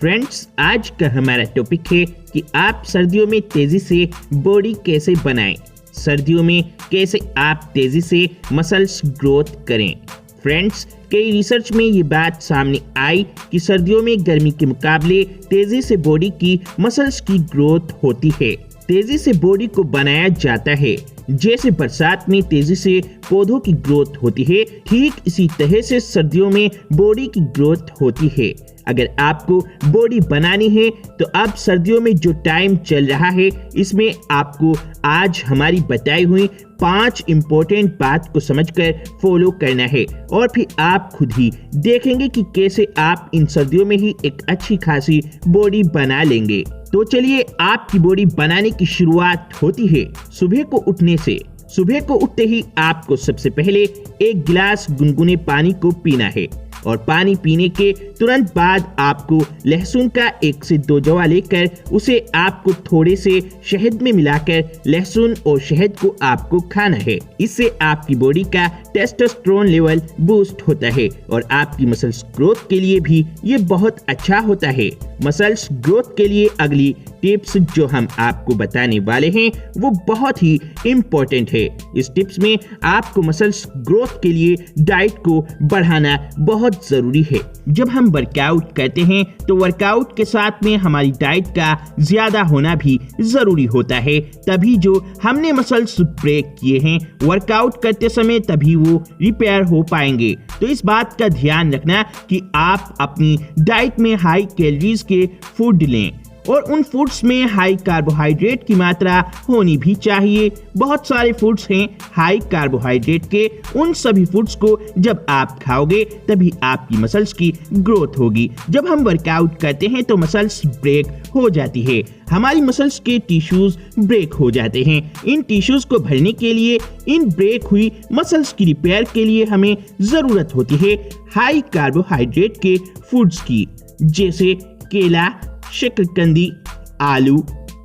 Friends, आज का हमारा टॉपिक है कि आप सर्दियों में तेजी से बॉडी कैसे बनाएं। सर्दियों में कैसे आप तेजी से मसल्स ग्रोथ करें। फ्रेंड्स, कई रिसर्च में ये बात सामने आई कि सर्दियों में गर्मी के मुकाबले तेजी से बॉडी की मसल्स की ग्रोथ होती है। तेजी से बॉडी को बनाया जाता है। जैसे बरसात में तेजी से पौधों की ग्रोथ होती है, ठीक इसी तरह से सर्दियों में बॉडी की ग्रोथ होती है। अगर आपको बॉडी बनानी है तो अब सर्दियों में जो टाइम चल रहा है, इसमें आपको आज हमारी बताई हुई 5 इम्पोर्टेंट बात को समझकर फॉलो करना है और फिर आप खुद ही देखेंगे कि कैसे आप इन सर्दियों में ही एक अच्छी खासी बॉडी बना लेंगे। तो चलिए, आपकी बॉडी बनाने की शुरुआत होती है सुबह को उठने से। सुबह को उठते ही आपको सबसे पहले एक गिलास गुनगुने पानी को पीना है और पानी पीने के तुरंत बाद आपको लहसुन का 1 से 2 जवा लेकर उसे आपको थोड़े से शहद में मिलाकर लहसुन और शहद को आपको खाना है। इससे आपकी बॉडी का टेस्टोस्टेरोन लेवल बूस्ट होता है और आपकी मसल्स ग्रोथ के लिए भी ये बहुत अच्छा होता है। मसल्स ग्रोथ के लिए अगली टिप्स जो हम आपको बताने वाले हैं वो बहुत ही इम्पोर्टेंट है। इस टिप्स में आपको मसल्स ग्रोथ के लिए डाइट को बढ़ाना बहुत जरूरी है। जब हम वर्कआउट करते हैं तो वर्कआउट के साथ में हमारी डाइट का ज्यादा होना भी जरूरी होता है। तभी जो हमने मसल्स ब्रेक किए हैं वर्कआउट करते समय, तभी वो रिपेयर हो पाएंगे। तो इस बात का ध्यान रखना कि आप अपनी डाइट में हाई कैलोरीज के फूड लें और उन फूड्स में हाई कार्बोहाइड्रेट की मात्रा होनी भी चाहिए। बहुत सारे फूड्स हैं हाई कार्बोहाइड्रेट के। उन सभी फूड्स को जब आप खाओगे तभी आपकी मसल्स की ग्रोथ होगी। जब हम वर्कआउट करते हैं तो मसल्स ब्रेक हो जाती है, हमारी मसल्स के टिश्यूज ब्रेक हो जाते हैं। इन टिश्यूज को भरने के लिए, इन ब्रेक हुई मसल्स की रिपेयर के लिए हमें जरूरत होती है हाई कार्बोहाइड्रेट के फूड्स की, जैसे केला, शकरकंदी, आलू,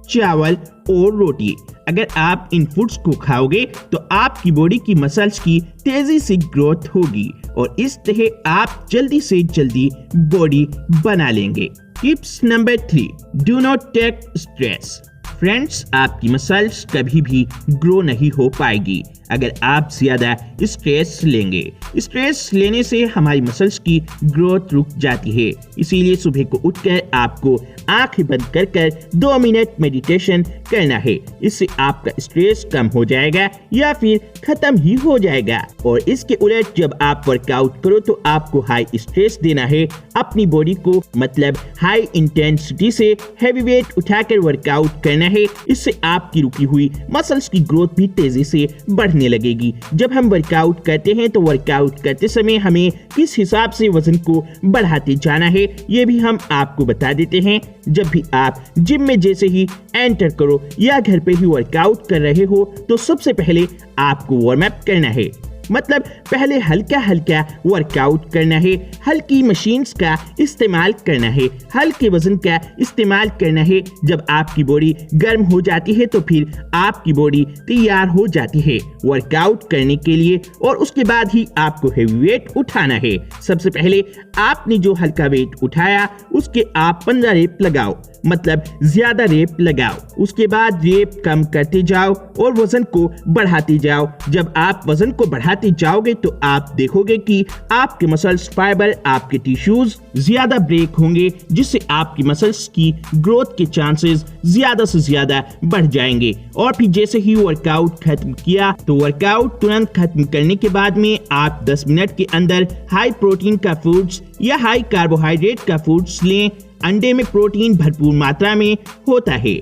चावल और रोटी। अगर आप इन फूड्स को खाओगे तो आपकी बॉडी की मसल्स की तेजी से ग्रोथ होगी और इस तरह आप जल्दी से जल्दी बॉडी बना लेंगे। Tips number 3, do not take stress. Friends, आपकी मसल्स कभी भी ग्रो नहीं हो पाएगी अगर आप ज्यादा स्ट्रेस लेंगे। स्ट्रेस लेने से हमारी मसल्स की ग्रोथ रुक जाती है। इसीलिए सुबह को उठकर आपको आंखें बंद कर कर 2 मिनट मेडिटेशन करना है। इससे आपका स्ट्रेस कम हो जाएगा या फिर खत्म ही हो जाएगा। और इसके उलट जब आप वर्कआउट करो तो आपको हाई स्ट्रेस देना है अपनी बॉडी को, मतलब हाई इंटेंसिटी से हैवी वेट उठाकर वर्कआउट करना है। इससे आपकी रुकी हुई मसल्स की ग्रोथ भी तेजी से बढ़ने लगेगी। जब हम वर्कआउट करते हैं तो वर्कआउट करते समय हमें किस हिसाब से वजन को बढ़ाते जाना है ये भी हम आपको बता देते हैं। जब भी आप जिम में जैसे ही एंटर करो या घर पे ही वर्कआउट कर रहे हो तो सबसे पहले आपको वार्म अप करना है, मतलब पहले हल्का हल्का वर्कआउट करना है। हल्की मशीन्स का इस्तेमाल करना है, हल्के वजन का इस्तेमाल करना है। जब आपकी बॉडी गर्म हो जाती है तो फिर आपकी बॉडी तैयार हो जाती है वर्कआउट करने के लिए और उसके बाद ही आपको हेवी वेट उठाना है। सबसे पहले आपने जो हल्का वेट उठाया उसके आप 15 रेप लगाओ, मतलब ज्यादा रेप लगाओ। उसके बाद रेप कम करते जाओ और वजन को बढ़ाते जाओ। जब आप वजन को बढ़ाते जाओगे तो आप देखोगे कि आपके मसल्स फाइबर, आपके टिश्यूज ज्यादा ब्रेक होंगे, जिससे आपकी मसल्स की ग्रोथ के चांसेस ज्यादा से ज्यादा बढ़ जाएंगे। और फिर जैसे ही वर्कआउट खत्म किया तो वर्कआउट तुरंत खत्म करने के बाद में आप 10 मिनट के अंदर हाई प्रोटीन का फूड्स या हाई कार्बोहाइड्रेट का फूड्स लें। अंडे में प्रोटीन भरपूर मात्रा में होता है,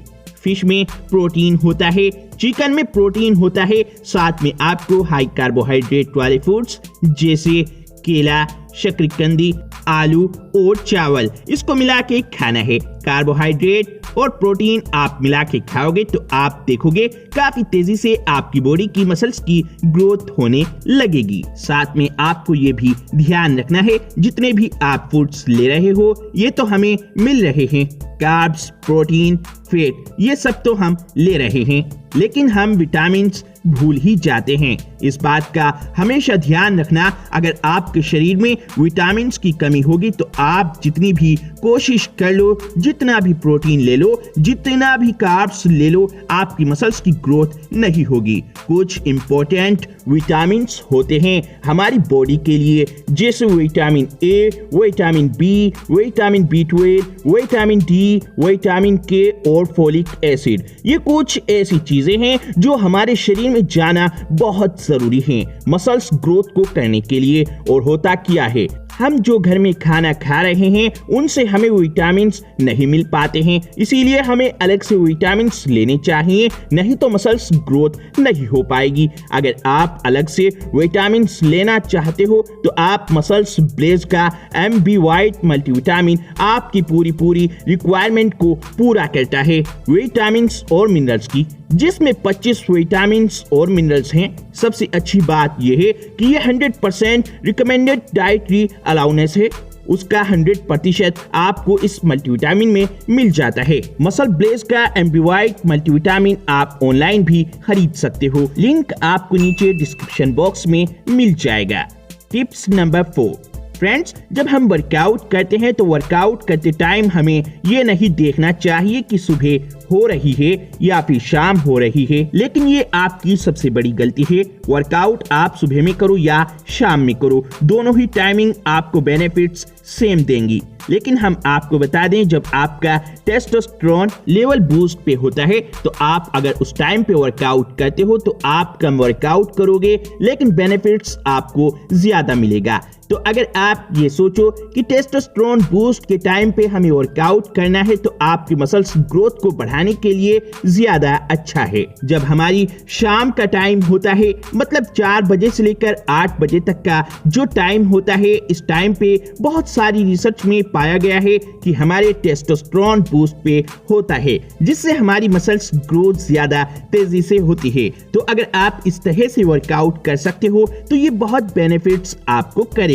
फिश में प्रोटीन होता है, चिकन में प्रोटीन होता है। साथ में आपको हाई कार्बोहाइड्रेट वाले फूड्स जैसे केला, शकरकंदी, आलू और चावल, इसको मिला के खाना है। कार्बोहाइड्रेट और प्रोटीन आप मिला के खाओगे तो आप देखोगे काफी तेजी से आपकी बॉडी की मसल्स की ग्रोथ होने लगेगी। साथ में आपको ये भी ध्यान रखना है जितने भी आप फूड्स ले रहे हो ये तो हमें मिल रहे हैं कार्ब्स, प्रोटीन, फैट, ये सब तो हम ले रहे हैं, लेकिन हम विटामिन्स भूल ही जाते हैं। इस बात का हमेशा ध्यान रखना, अगर आपके शरीर में विटामिन्स की कमी होगी तो आप जितनी भी कोशिश कर लो, जितना भी प्रोटीन ले लो, जितना भी कार्ब्स ले लो, आपकी मसल्स की ग्रोथ नहीं होगी। कुछ इंपॉर्टेंट विटामिन्स होते हैं हमारी बॉडी के लिए, जैसे vitamin A, vitamin B, vitamin B12, vitamin D, vitamin K और फोलिक एसिड। ये कुछ ऐसी चीजें हैं जो हमारे शरीर में जाना बहुत जरूरी है मसल्स ग्रोथ को करने के लिए। और होता क्या है, हम जो घर में खाना खा रहे हैं उनसे हमें विटामिन्स नहीं मिल पाते हैं, इसीलिए हमें अलग से विटामिन्स लेने चाहिए, नहीं तो मसल्स ग्रोथ नहीं हो पाएगी। अगर आप अलग से विटामिन्स लेना चाहते हो तो आप मसल्स ब्लेज का MB वाइट मल्टीविटामिन आपकी पूरी रिक्वायरमेंट को पूरा करता है विटामिन्स और मिनरल्स की, जिसमें 25 विटामिन्स और मिनरल्स हैं। सबसे अच्छी बात यह है कि ये 100% रिकमेंडेड डाइटरी अलाउनेंस है, उसका 100% आपको इस मल्टीविटामिन में मिल जाता है। मसल ब्लेज का MB वाइट मल्टीविटामिन आप ऑनलाइन भी खरीद सकते हो, लिंक आपको नीचे डिस्क्रिप्शन बॉक्स में मिल जाएगा। टिप्स नंबर 4, फ्रेंड्स, जब हम वर्कआउट करते हैं तो वर्कआउट करते टाइम हमें ये नहीं देखना चाहिए कि सुबह हो रही है या फिर शाम हो रही है, लेकिन ये आपकी सबसे बड़ी गलती है। वर्कआउट आप सुबह में करो या शाम में करो, दोनों ही टाइमिंग आपको बेनिफिट्स सेम देंगी। लेकिन हम आपको बता दें, जब आपका टेस्टोस्टेरोन लेवल बूस्ट पे होता है तो आप अगर उस टाइम पे वर्कआउट करते हो तो आप कम वर्कआउट करोगे, लेकिन बेनिफिट्स आपको ज्यादा मिलेगा। तो अगर आप ये सोचो कि टेस्टोस्टेरोन बूस्ट के टाइम पे हमें वर्कआउट करना है तो आपकी मसल्स ग्रोथ को बढ़ाने के लिए ज्यादा अच्छा है। जब हमारी शाम का टाइम होता है, मतलब 4 बजे से लेकर 8 बजे तक का जो टाइम होता है, इस टाइम पे बहुत सारी रिसर्च में पाया गया है कि हमारे टेस्टोस्टेरोन बूस्ट पे होता है, जिससे हमारी मसल्स ग्रोथ ज्यादा तेजी से होती है। तो अगर आप इस तरह से वर्कआउट कर सकते हो तो ये बहुत बेनिफिट्स आपको करेगा।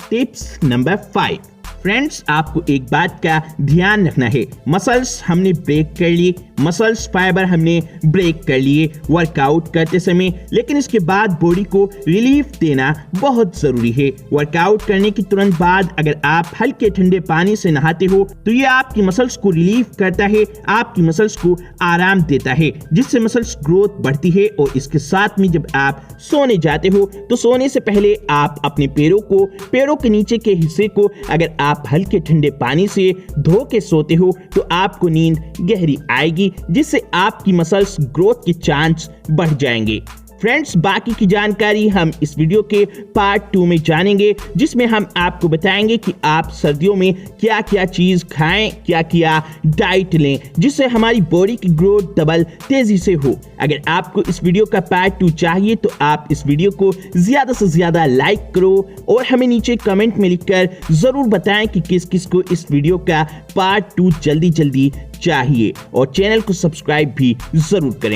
टिप्स नंबर 5, फ्रेंड्स, आपको एक बात का ध्यान रखना है, मसल्स हमने ब्रेक कर लिए, मसल्स फाइबर हमने ब्रेक कर लिए वर्कआउट करते समय, लेकिन इसके बाद बॉडी को रिलीफ देना बहुत जरूरी है। वर्कआउट करने की तुरंत बाद अगर आप हल्के ठंडे पानी से नहाते हो तो ये आपकी मसल्स को रिलीफ करता है, आपकी मसल्स को आराम देता है, जिससे मसल्स ग्रोथ बढ़ती है। और इसके साथ में जब आप सोने जाते हो तो सोने से पहले आप अपने पैरों के नीचे के हिस्से को अगर आप हल्के ठंडे पानी से धो के सोते हो तो आपको नींद गहरी आएगी, जिससे आपकी मसल्स ग्रोथ के चांस बढ़ जाएंगे। फ्रेंड्स, बाकी की जानकारी हम इस वीडियो के पार्ट 2 में जानेंगे, जिसमें हम आपको बताएंगे कि आप सर्दियों में क्या क्या चीज खाएं, क्या क्या डाइट लें, जिससे हमारी बॉडी की ग्रोथ डबल तेजी से हो। अगर आपको इस वीडियो का पार्ट 2 चाहिए तो आप इस वीडियो को ज्यादा से ज्यादा लाइक करो और हमें नीचे कमेंट में लिखकर जरूर बताएं कि किस किस को इस वीडियो का पार्ट 2 जल्दी चाहिए, और चैनल को सब्सक्राइब भी जरूर करें।